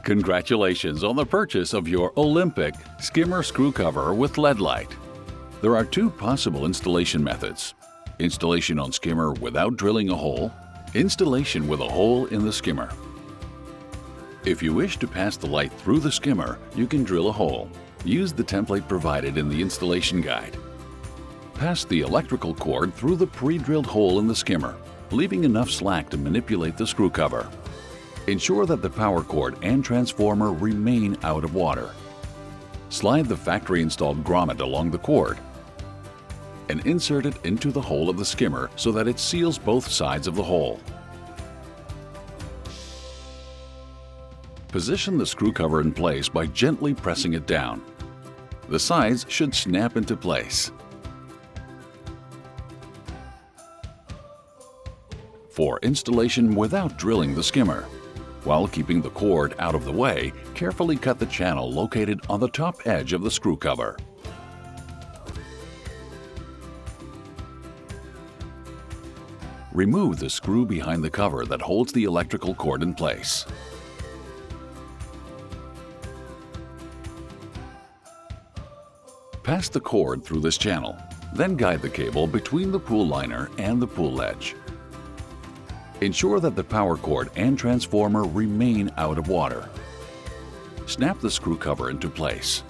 Congratulations on the purchase of your Olympic Skimmer screw cover with LED light. There are two possible installation methods: installation on skimmer without drilling a hole, installation with a hole in the skimmer. If you wish to pass the light through the skimmer, you can drill a hole. Use the template provided in the installation guide. Pass the electrical cord through the pre-drilled hole in the skimmer, leaving enough slack to manipulate the screw cover. Ensure that the power cord and transformer remain out of water. Slide the factory-installed grommet along the cord and insert it into the hole of the skimmer so that it seals both sides of the hole. Position the screw cover in place by gently pressing it down. The sides should snap into place. For installation without drilling the skimmer, while keeping the cord out of the way, carefully cut the channel located on the top edge of the screw cover. Remove the screw behind the cover that holds the electrical cord in place. Pass the cord through this channel, then guide the cable between the pool liner and the pool ledge. Ensure that the power cord and transformer remain out of water. Snap the screw cover into place.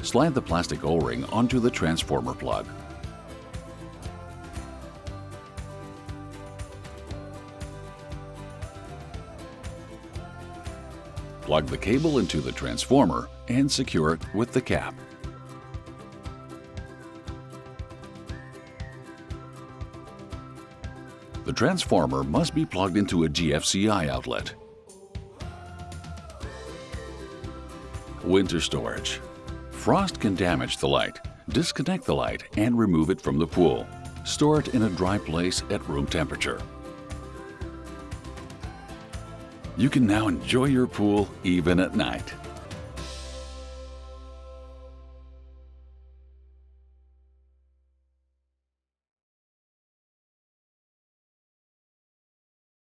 Slide the plastic O-ring onto the transformer plug. Plug the cable into the transformer and secure it with the cap. The transformer must be plugged into a GFCI outlet. Winter storage. Frost can damage the light. Disconnect the light and remove it from the pool. Store it in a dry place at room temperature. You can now enjoy your pool even at night.